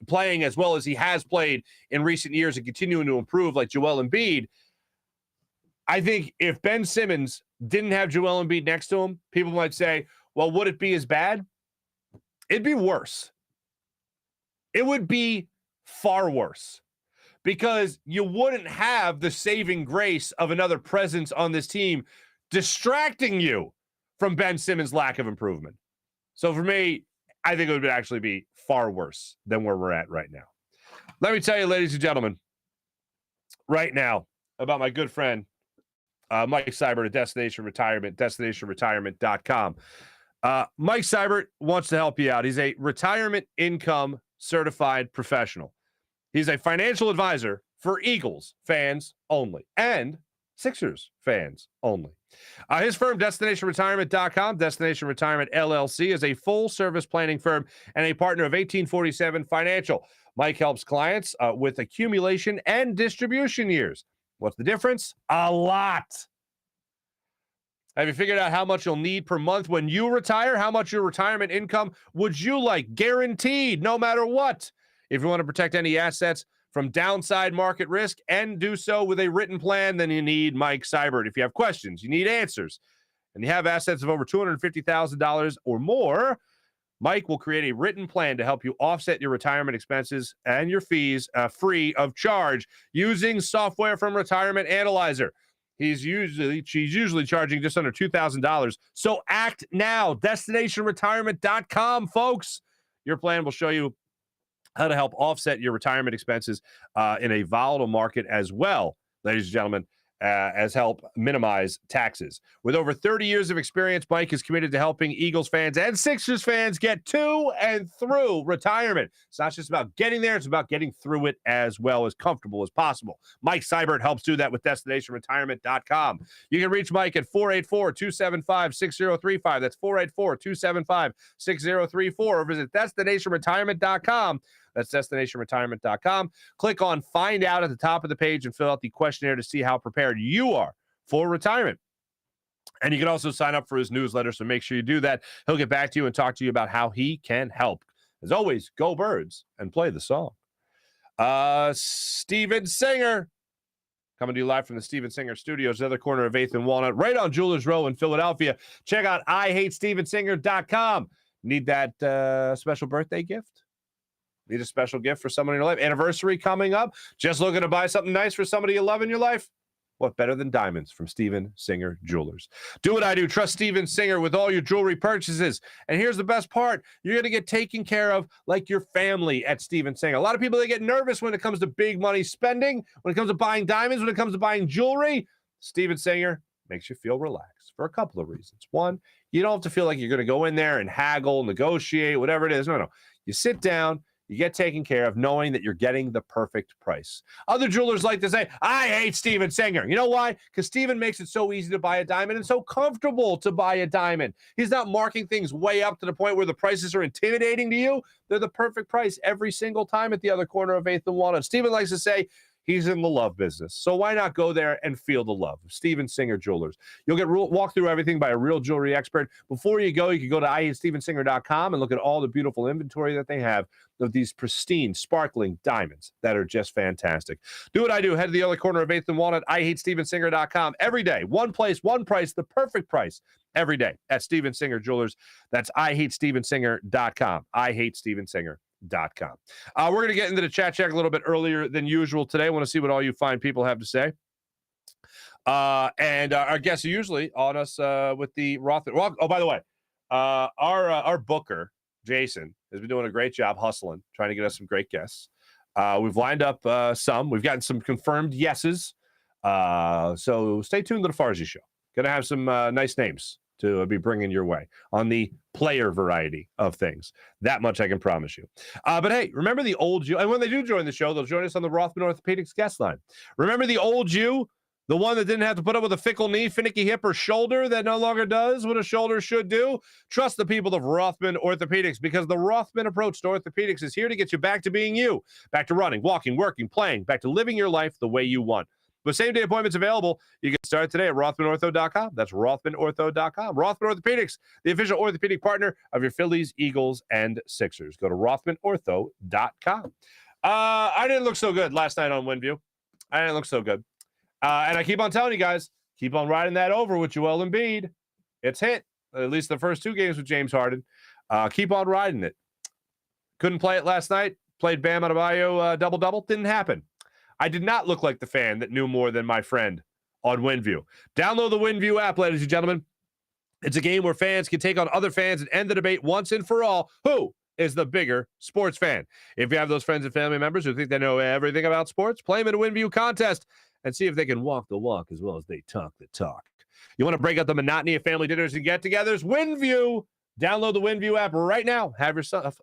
playing as well as he has played in recent years and continuing to improve like Joel Embiid, I think if Ben Simmons didn't have Joel Embiid next to him, people might say, well, would it be as bad? It'd be worse. It would be far worse because you wouldn't have the saving grace of another presence on this team distracting you from Ben Simmons' lack of improvement. So for me, I think it would actually be far worse than where we're at right now. Let me tell you, ladies and gentlemen, right now about my good friend, Mike Seibert at Destination Retirement, destinationretirement.com. Mike Seibert wants to help you out. He's a retirement income certified professional. He's a financial advisor for Eagles fans only and Sixers fans only. His firm, DestinationRetirement.com, Destination Retirement LLC, is a full-service planning firm and a partner of 1847 Financial. Mike helps clients with accumulation and distribution years. What's the difference? A lot. Have you figured out how much you'll need per month when you retire? How much your retirement income would you like? Guaranteed, no matter what. If you want to protect any assets from downside market risk and do so with a written plan, then you need Mike Seibert. If you have questions, you need answers, and you have assets of over $250,000 or more, Mike will create a written plan to help you offset your retirement expenses and your fees free of charge using software from Retirement Analyzer. She's usually charging just under $2,000. So act now. DestinationRetirement.com, folks. Your plan will show you how to help offset your retirement expenses in a volatile market as well, ladies and gentlemen, as help minimize taxes. With over 30 years of experience, Mike is committed to helping Eagles fans and Sixers fans get to and through retirement. It's not just about getting there, it's about getting through it as well, as comfortable as possible. Mike Seibert helps do that with DestinationRetirement.com. You can reach Mike at 484-275-6035. That's 484-275-6034, or visit DestinationRetirement.com. That's DestinationRetirement.com. Click on Find Out at the top of the page and fill out the questionnaire to see how prepared you are for retirement. And you can also sign up for his newsletter, so make sure you do that. He'll get back to you and talk to you about how he can help. As always, go Birds and play the song. Steven Singer, coming to you live from the Steven Singer Studios, the other corner of 8th and Walnut, right on Jewelers Row in Philadelphia. Check out IHateStevenSinger.com. Need that special birthday gift? Need a special gift for someone in your life? Anniversary coming up? Just looking to buy something nice for somebody you love in your life? What better than diamonds from Steven Singer Jewelers? Do what I do. Trust Steven Singer with all your jewelry purchases. And here's the best part. You're going to get taken care of like your family at Steven Singer. A lot of people, they get nervous when it comes to big money spending, when it comes to buying diamonds, when it comes to buying jewelry. Steven Singer makes you feel relaxed for a couple of reasons. One, you don't have to feel like you're going to go in there and haggle, negotiate, whatever it is. No. You sit down. You get taken care of knowing that you're getting the perfect price. Other jewelers like to say, I hate Steven Singer. You know why? Because Steven makes it so easy to buy a diamond and so comfortable to buy a diamond. He's not marking things way up to the point where the prices are intimidating to you. They're the perfect price every single time at the other corner of 8th and Walnut. Steven likes to say he's in the love business. So why not go there and feel the love? Steven Singer Jewelers. You'll get walk through everything by a real jewelry expert. Before you go, you can go to IHateStevenSinger.com and look at all the beautiful inventory that they have of these pristine, sparkling diamonds that are just fantastic. Do what I do. Head to the other corner of 8th and Walnut, IHateStevenSinger.com. Every day, one place, one price, the perfect price every day at Steven Singer Jewelers. That's IHateStevenSinger.com. IHateStevenSinger.com. We're going to get into the chat check a little bit earlier than usual today. I want to see what all you fine people have to say. And our guests are usually on us with the Rothman. Well, oh, by the way, our booker, Jason, has been doing a great job hustling, trying to get us some great guests. We've lined up some. We've gotten some confirmed yeses. So stay tuned to the Farzy show. Going to have some nice names to be bringing your way on the player variety of things. That much I can promise you. But hey, remember the old you? And when they do join the show, they'll join us on the Rothman Orthopaedics guest line. Remember the old you? The one that didn't have to put up with a fickle knee, finicky hip, or shoulder that no longer does what a shoulder should do? Trust the people of Rothman Orthopaedics, because the Rothman approach to orthopedics is here to get you back to being you, back to running, walking, working, playing, back to living your life the way you want. With same-day appointments available, you can start today at RothmanOrtho.com. That's RothmanOrtho.com. Rothman Orthopaedics, the official orthopedic partner of your Phillies, Eagles, and Sixers. Go to RothmanOrtho.com. I didn't look so good last night on WinView. I didn't look so good. And I keep on telling you guys, keep on riding that over with Joel Embiid. It's hit, at least the first two games with James Harden. Keep on riding it. Couldn't play it last night. Played Bam Adebayo double-double. Didn't happen. I did not look like the fan that knew more than my friend on WinView. Download the WinView app, ladies and gentlemen. It's a game where fans can take on other fans and end the debate once and for all. Who is the bigger sports fan? If you have those friends and family members who think they know everything about sports, play them in a WinView contest and see if they can walk the walk as well as they talk the talk. You want to break up the monotony of family dinners and get-togethers? WinView Download the WinView app right now. Have yourself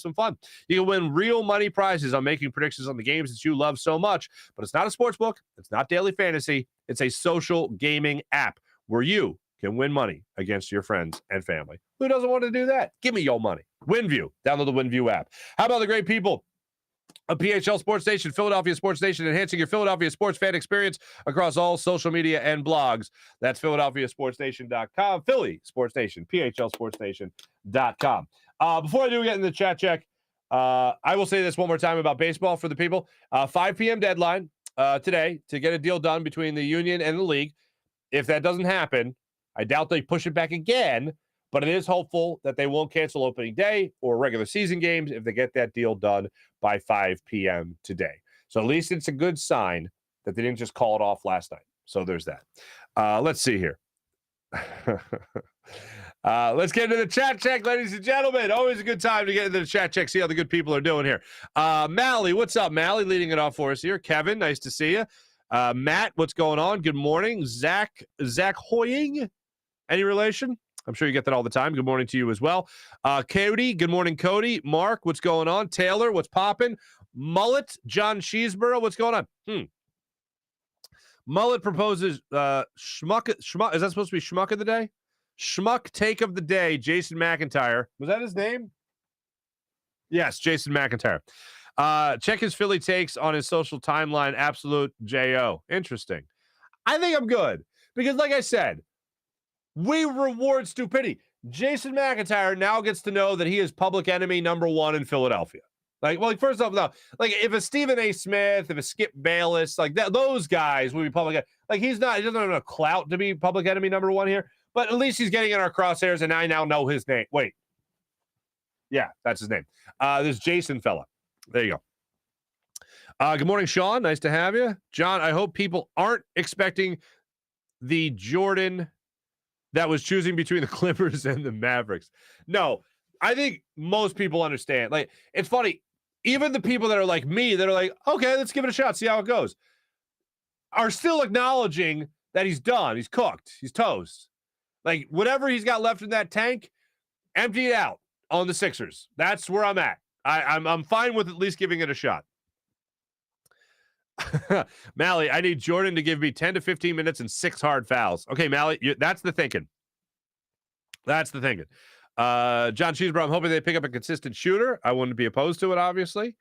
some fun. You can win real money prizes on making predictions on the games that you love so much. But it's not a sports book. It's not daily fantasy. It's a social gaming app where you can win money against your friends and family. Who doesn't want to do that? Give me your money. WinView. Download the WinView app. How about the great people of PHL Sports Station, Philadelphia Sports Station, enhancing your Philadelphia sports fan experience across all social media and blogs. That's PhiladelphiaSportsStation.com, Philly Sports Station, PHLSportsStation.com. Before I do get in the chat check, I will say this one more time about baseball for the people. 5 p.m. deadline today to get a deal done between the union and the league. If that doesn't happen, I doubt they push it back again, but it is hopeful that they won't cancel opening day or regular season games if they get that deal done by 5 p.m. today. So at least it's a good sign that they didn't just call it off last night. So there's that. Let's see here. Let's get into the chat check, ladies and gentlemen. Always a good time to get into the chat check, see how the good people are doing here. Mally, what's up, Mally? Leading it off for us here. Kevin, nice to see you. Matt, what's going on? Good morning. Zach Hoying, any relation? I'm sure you get that all the time. Good morning to you as well. Cody, good morning, Cody. Mark, what's going on? Taylor, what's popping? Mullet, John Cheeseborough, what's going on? Mullet proposes Schmuck. Is that supposed to be Schmuck of the day? Schmuck take of the day, Jason McIntyre. Was that his name? Yes, Jason McIntyre. Check his Philly takes on his social timeline, Absolute J.O. Interesting. I think I'm good because, like I said, we reward stupidity. Jason McIntyre now gets to know that he is public enemy number one in Philadelphia. First off, no, if a Stephen A. Smith, if a Skip Bayless, those guys would be public. He doesn't have enough clout to be public enemy number one here, but at least he's getting in our crosshairs, and I now know his name. Wait. Yeah, that's his name. This Jason fella. There you go. Good morning, Sean. Nice to have you. John, I hope people aren't expecting the Jordan that was choosing between the Clippers and the Mavericks. No, I think most people understand. It's funny. Even the people that are like me, that are like, okay, let's give it a shot, see how it goes, are still acknowledging that he's done. He's cooked. He's toast. Whatever he's got left in that tank, empty it out on the Sixers. That's where I'm at. I'm fine with at least giving it a shot. Mally, I need Jordan to give me 10 to 15 minutes and 6 hard fouls. Okay, Mally, that's the thinking. That's the thinking. John Cheeseborough, I'm hoping they pick up a consistent shooter. I wouldn't be opposed to it, obviously.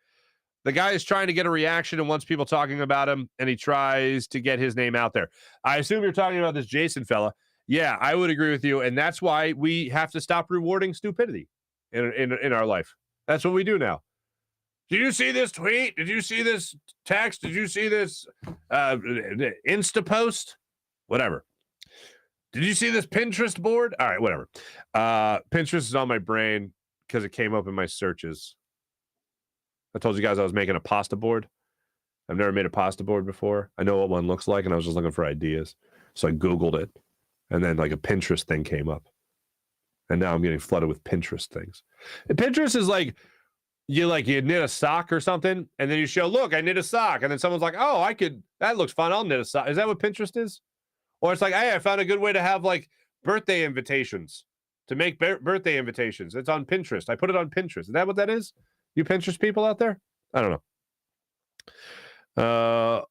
The guy is trying to get a reaction and wants people talking about him, and he tries to get his name out there. I assume you're talking about this Jason fella. Yeah, I would agree with you, and that's why we have to stop rewarding stupidity in our life. That's what we do now. Did you see this tweet? Did you see this text? Did you see this Insta post? Whatever. Did you see this Pinterest board? All right, whatever. Pinterest is on my brain because it came up in my searches. I told you guys I was making a pasta board. I've never made a pasta board before. I know what one looks like, and I was just looking for ideas. So I Googled it, and then a Pinterest thing came up. And now I'm getting flooded with Pinterest things. And Pinterest is you knit a sock or something, and then you show, look, I knit a sock, and then someone's like, oh, that looks fun, I'll knit a sock. Is that what Pinterest is? Or it's hey, I found a good way to have birthday invitations, to make birthday invitations. It's on Pinterest. I put it on Pinterest. Is that what that is? You Pinterest people out there? I don't know.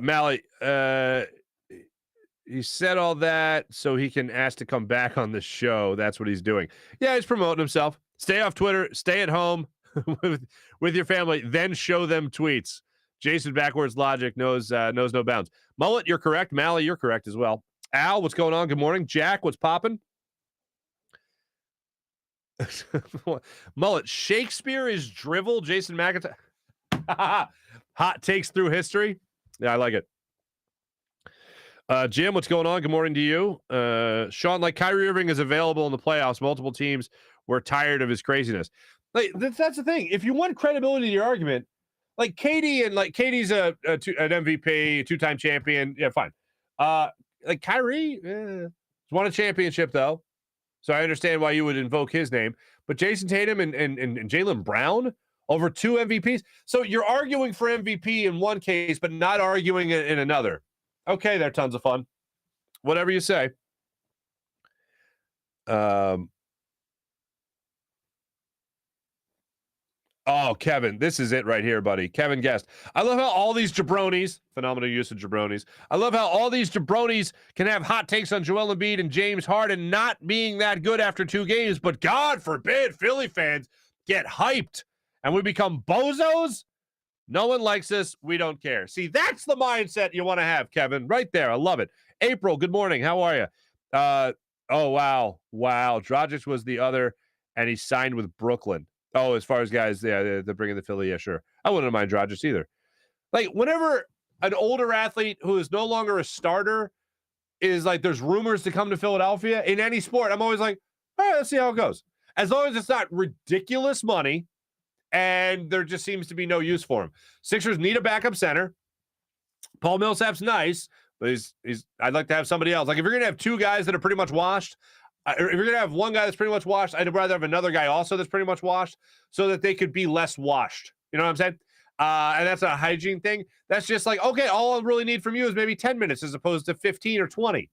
Mally, he said all that so he can ask to come back on the show. That's what he's doing. Yeah, he's promoting himself. Stay off Twitter. Stay at home with your family. Then show them tweets. Jason backwards logic knows no bounds. Mullet, you're correct. Mally, you're correct as well. Al, what's going on? Good morning. Jack, what's popping? Mullet, Shakespeare is drivel. Jason McIntyre. Hot takes through history. Yeah, I like it. Jim, what's going on? Good morning to you. Sean, Kyrie Irving is available in the playoffs. Multiple teams were tired of his craziness. That's the thing. If you want credibility to your argument, Katie and Katie's an MVP, two-time champion. Yeah, fine. Kyrie won a championship though, so I understand why you would invoke his name. But Jason Tatum and Jaylen Brown over 2 MVPs. So you're arguing for MVP in one case, but not arguing in another. Okay, they're tons of fun. Whatever you say. Oh, Kevin, this is it right here, buddy. Kevin Guest. I love how all these jabronis, phenomenal use of jabronis. I love how all these jabronis can have hot takes on Joel Embiid and James Harden not being that good after 2 games, but God forbid Philly fans get hyped and we become bozos. No one likes us. We don't care. See, that's the mindset you want to have, Kevin. Right there. I love it. April, good morning. How are you? Oh, wow. Wow. Dragic was the other, and he signed with Brooklyn. Oh, as far as guys, yeah, they're bringing the Philly. Yeah, sure. I wouldn't mind Dragic either. Like, whenever an older athlete who is no longer a starter is like, there's rumors to come to Philadelphia in any sport, I'm always like, all right, let's see how it goes. As long as it's not ridiculous money and there just seems to be no use for him. Sixers need a backup center. Paul Millsap's nice, but I'd like to have somebody else. Like, if you're going to have 2 guys that are pretty much washed, if you're going to have one guy that's pretty much washed, I'd rather have another guy also that's pretty much washed so that they could be less washed. You know what I'm saying? And that's a hygiene thing. That's just like, okay, all I really need from you is maybe 10 minutes as opposed to 15 or 20.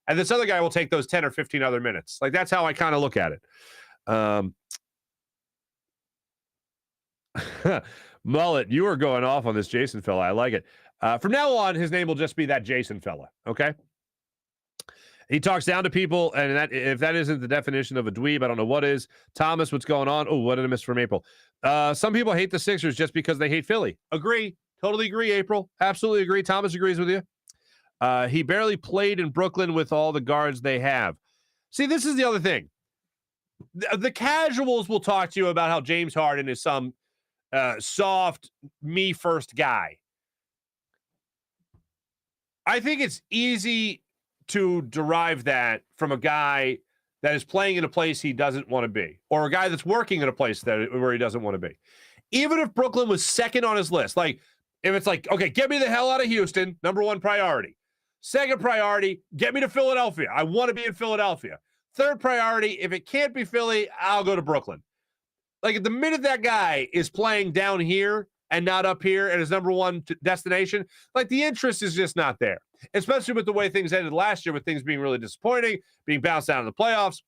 And this other guy will take those 10 or 15 other minutes. Like, that's how I kind of look at it. Mullet, you are going off on this Jason fella. I like it. From now on, his name will just be that Jason fella. Okay? He talks down to people, and if that isn't the definition of a dweeb, I don't know what is. Thomas, what's going on? Oh, what did I miss from April? Some people hate the Sixers just because they hate Philly. Agree. Totally agree, April. Absolutely agree. Thomas agrees with you. He barely played in Brooklyn with all the guards they have. See, this is the other thing. The casuals will talk to you about how James Harden is some soft, me-first guy. I think it's easy to derive that from a guy that is playing in a place he doesn't want to be, or a guy that's working in a place where he doesn't want to be. Even if Brooklyn was second on his list, like if it's like, okay, get me the hell out of Houston, number 1 priority. Second priority, get me to Philadelphia. I want to be in Philadelphia. Third priority, if it can't be Philly, I'll go to Brooklyn. Like, the minute that guy is playing down here and not up here at his number 1 destination, like, the interest is just not there. Especially with the way things ended last year, with things being really disappointing, being bounced out in the playoffs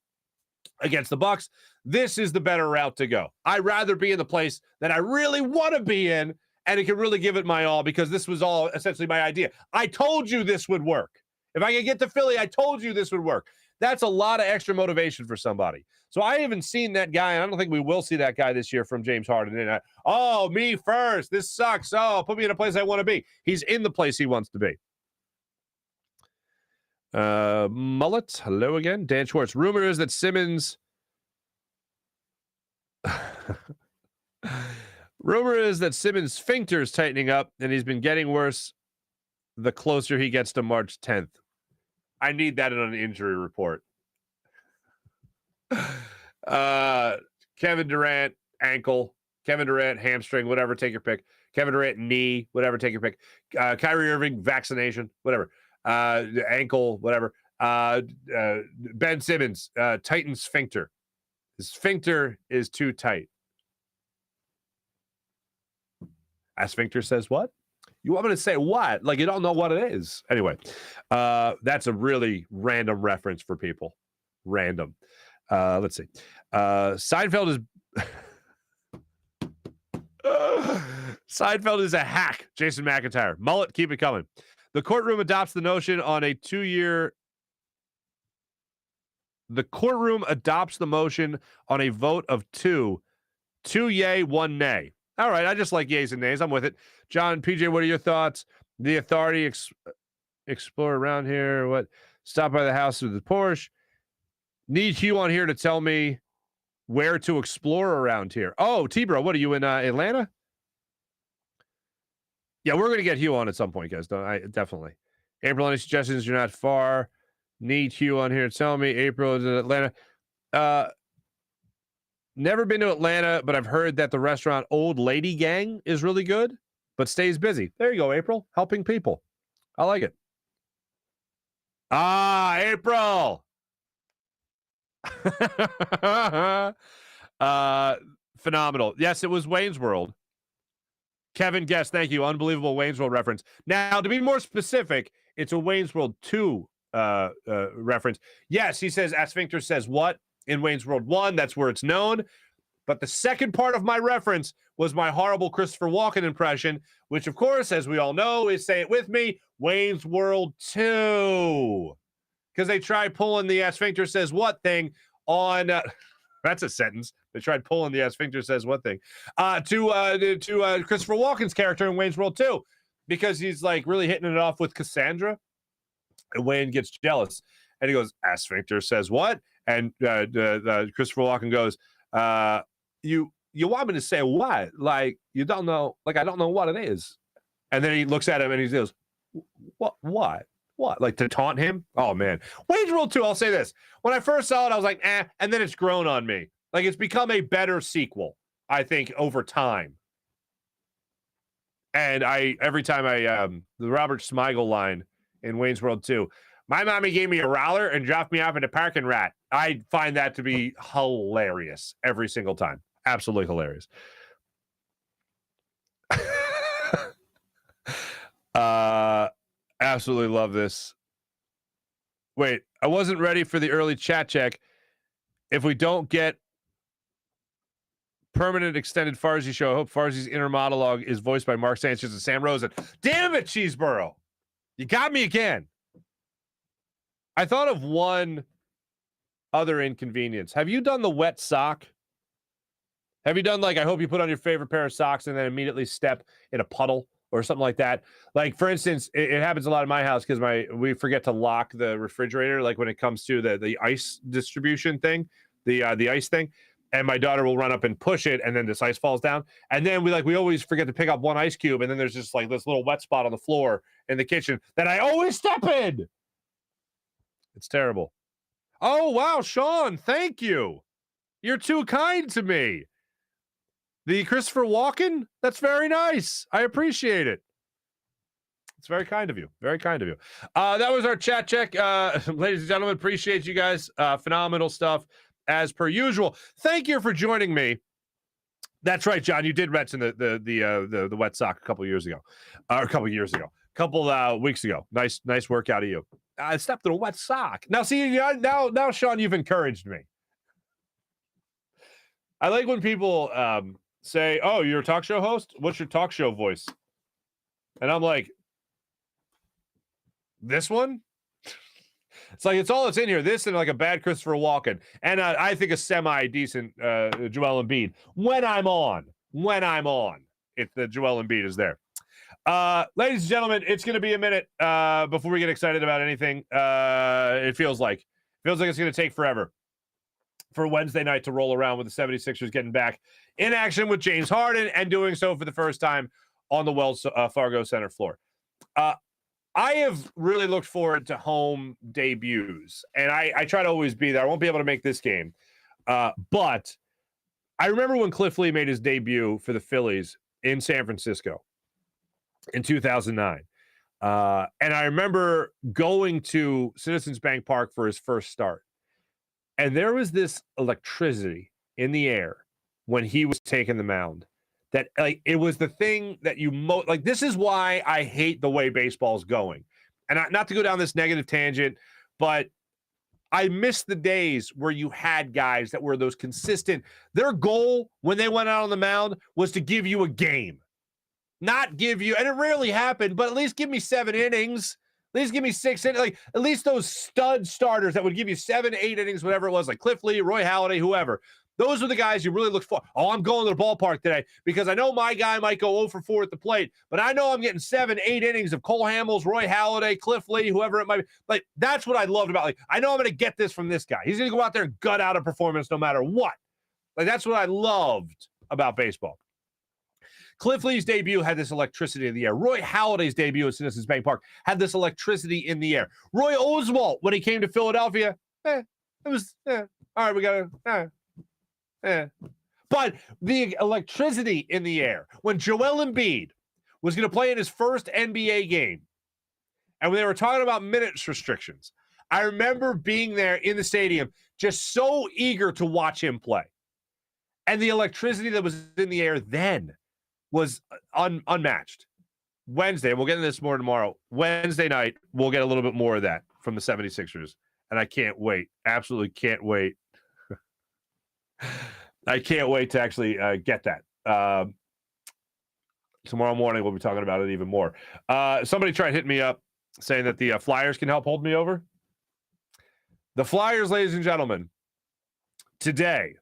against the Bucks. This is the better route to go. I'd rather be in the place that I really want to be in, and it can really give it my all, because this was all essentially my idea. I told you this would work. If I could get to Philly, I told you this would work. That's a lot of extra motivation for somebody. So I haven't seen that guy, and I don't think we will see that guy this year from James Harden. And oh, me first. This sucks. Oh, put me in a place I want to be. He's in the place he wants to be. Mullet, hello again. Dan Schwartz. Rumor is that Simmons. Rumor is that Simmons' sphincter is tightening up, and he's been getting worse the closer he gets to March 10th. I need that in an injury report. Kevin Durant, ankle. Kevin Durant, hamstring, whatever, take your pick. Kevin Durant, knee, whatever, take your pick. Kyrie Irving, vaccination, whatever. Ankle, whatever. Ben Simmons, tighten sphincter. His sphincter is too tight. A sphincter says what? You want me to say what? Like, you don't know what it is. Anyway, that's a really random reference for people. Random. Let's see. Seinfeld is Seinfeld is a hack. Jason McIntyre. Mullet, keep it coming. The courtroom adopts the notion on a 2-year. The courtroom adopts the motion on a vote of 2. 2 yay, 1 nay. All right, I just like yays and nays. I'm with it. John, PJ, what are your thoughts? The authority explore around here. What? Stop by the house with the Porsche. Need Hugh on here to tell me where to explore around here. Oh, T-Bro, what are you in Atlanta? Yeah, we're going to get Hugh on at some point, guys. Definitely. April, any suggestions? You're not far. Need Hugh on here to tell me. April is in Atlanta. Never been to Atlanta, but I've heard that the restaurant Old Lady Gang is really good, but stays busy. There you go, April. Helping people. I like it. Ah, April. Phenomenal. Yes, it was Wayne's World. Kevin Guest, thank you. Unbelievable Wayne's World reference. Now, to be more specific, it's a Wayne's World 2 reference. Yes, he says, Asphincter says what in Wayne's World 1. That's where it's known. But the second part of my reference was my horrible Christopher Walken impression, which, of course, as we all know, is, say it with me, Wayne's World 2. Because they tried pulling the Asphincter says what thing on, that's a sentence. They tried pulling the Asphincter says what thing to Christopher Walken's character in Wayne's World 2, because he's like really hitting it off with Cassandra. And Wayne gets jealous and he goes, Asphincter says what? And Christopher Walken goes, you want me to say what? Like, you don't know, like, I don't know what it is. And then he looks at him and he goes, what? Like, to taunt him? Oh, man. Wayne's World 2, I'll say this. When I first saw it, I was like, and then it's grown on me. Like, it's become a better sequel, I think, over time. And every time the Robert Smigel line in Wayne's World 2, my mommy gave me a roller and dropped me off in a parking rat. I find that to be hilarious every single time. Absolutely hilarious. Absolutely love this. Wait, I wasn't ready for the early chat check. If we don't get permanent extended Farzy show, I hope Farzi's inner monologue is voiced by Marc Sanchez and Sam Rosen. Damn it, Cheeseboro. You got me again. I thought of one other inconvenience. Have you done the wet sock? Have you done, like, I hope you put on your favorite pair of socks and then immediately step in a puddle or something like that? Like, for instance, it happens a lot in my house because we forget to lock the refrigerator, like when it comes to the ice distribution thing, the ice thing. And my daughter will run up and push it, and then this ice falls down. And then we always forget to pick up one ice cube, and then there's just like this little wet spot on the floor in the kitchen that I always step in. It's terrible. Oh, wow, Sean, thank you. You're too kind to me. The Christopher Walken? That's very nice. I appreciate it. It's very kind of you. Very kind of you. That was our chat check. Ladies and gentlemen, appreciate you guys. Phenomenal stuff, as per usual. Thank you for joining me. That's right, John. You did mention the wet sock a couple years ago. Couple weeks ago. Nice work out of you. I stepped in a wet sock. Now, see, now, Sean, you've encouraged me. I like when people say, oh, you're a talk show host? What's your talk show voice? And I'm like, this one? It's like, it's all that's in here. This and like a bad Christopher Walken. And I think a semi-decent Joel Embiid. When I'm on. If the Joel Embiid is there. Ladies and gentlemen, it's going to be a minute before we get excited about anything. It feels like it's going to take forever for Wednesday night to roll around with the 76ers getting back in action with James Harden and doing so for the first time on the Wells Fargo Center floor. I have really looked forward to home debuts, and I try to always be there. I won't be able to make this game, but I remember when Cliff Lee made his debut for the Phillies in San Francisco in 2009. And I remember going to Citizens Bank Park for his first start. And there was this electricity in the air when he was taking the mound that, like, it was the thing that like, this is why I hate the way baseball's going. And not to go down this negative tangent, but I miss the days where you had guys that were those consistent. Their goal when they went out on the mound was to give you a game. Not give you, and it rarely happened, but at least give me 7 innings. At least give me 6 innings. Like, at least those stud starters that would give you 7, 8 innings, whatever it was, like Cliff Lee, Roy Halladay, whoever. Those are the guys you really look for. Oh, I'm going to the ballpark today because I know my guy might go 0 for 4 at the plate, but I know I'm getting 7, 8 innings of Cole Hamels, Roy Halladay, Cliff Lee, whoever it might be. Like, that's what I loved about, like, I know I'm going to get this from this guy. He's going to go out there and gut out a performance no matter what. Like, that's what I loved about baseball. Cliff Lee's debut had this electricity in the air. Roy Halladay's debut at Citizens Bank Park had this electricity in the air. Roy Oswalt, when he came to Philadelphia, it was, all right, we got to, But the electricity in the air, when Joel Embiid was going to play in his first NBA game, and when they were talking about minutes restrictions, I remember being there in the stadium, just so eager to watch him play. And the electricity that was in the air then was unmatched. Wednesday, we'll get into this more tomorrow. Wednesday night, we'll get a little bit more of that from the 76ers. And I can't wait. Absolutely can't wait. I can't wait to actually get that. Tomorrow morning, we'll be talking about it even more. Somebody tried hitting me up saying that the Flyers can help hold me over. The Flyers, ladies and gentlemen, today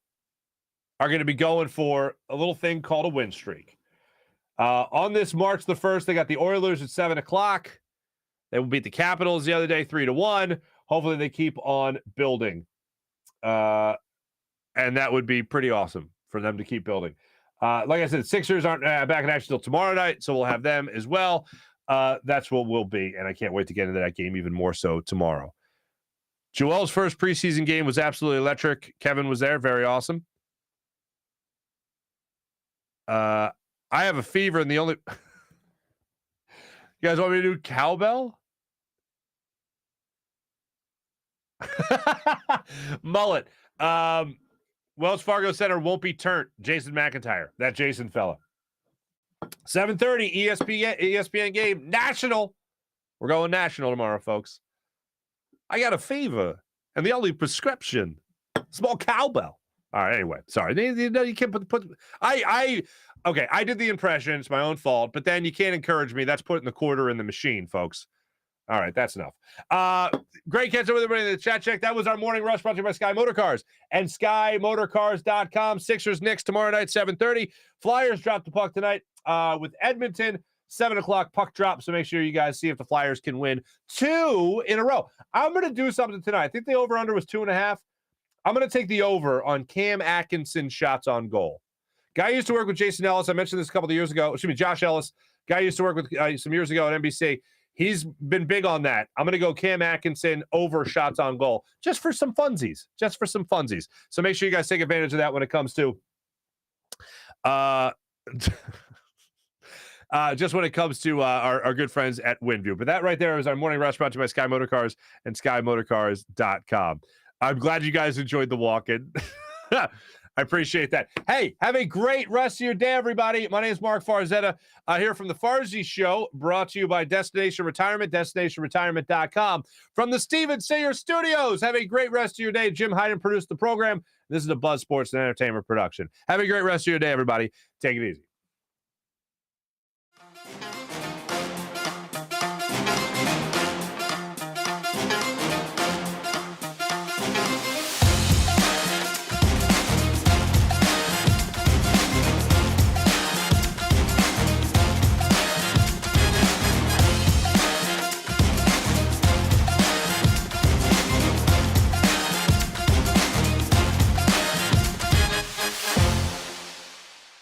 are going to be going for a little thing called a win streak. On this March the 1st, they got the Oilers at 7 o'clock. They will beat the Capitals the other day 3-1. Hopefully they keep on building. And that would be pretty awesome for them to keep building. Like I said, Sixers aren't back in action until tomorrow night, so we'll have them as well. That's what we'll be, and I can't wait to get into that game even more so tomorrow. Joel's first preseason game was absolutely electric. Kevin was there. Very awesome. I have a fever, and the only... You guys want me to do cowbell? Mullet. Wells Fargo Center won't be turned. Jason McIntyre. That Jason fella. 7:30 ESPN game. National. We're going national tomorrow, folks. I got a fever, and the only prescription, small cowbell. All right, anyway, sorry. You can't put okay, I did the impression. It's my own fault, but then you can't encourage me. That's putting the quarter in the machine, folks. All right, that's enough. Great catch up with everybody in the chat check. That was our morning rush brought to you by Sky Motorcars and SkyMotorcars.com. Sixers Knicks tomorrow night, 7:30. Flyers drop the puck tonight with Edmonton. 7 o'clock puck drop, so make sure you guys see if the Flyers can win 2 in a row. I'm going to do something tonight. I think the over-under was 2.5. I'm going to take the over on Cam Atkinson shots on goal. Guy used to work with Jason Ellis. I mentioned this a couple of years ago. Excuse me, Josh Ellis. Guy used to work with some years ago at NBC. He's been big on that. I'm going to go Cam Atkinson over shots on goal just for some funsies. So make sure you guys take advantage of that when it comes to just when it comes to our good friends at WinView. But that right there is our morning rush brought to you by Sky Motorcars and SkyMotorcars.com. I'm glad you guys enjoyed the walk-in. I appreciate that. Hey, have a great rest of your day, everybody. My name is Marc Farzetta here from the Farzy Show, brought to you by Destination Retirement, DestinationRetirement.com. From the Steven Sayer Studios, have a great rest of your day. Jim Hyden produced the program. This is a Buzz Sports and Entertainment production. Have a great rest of your day, everybody. Take it easy.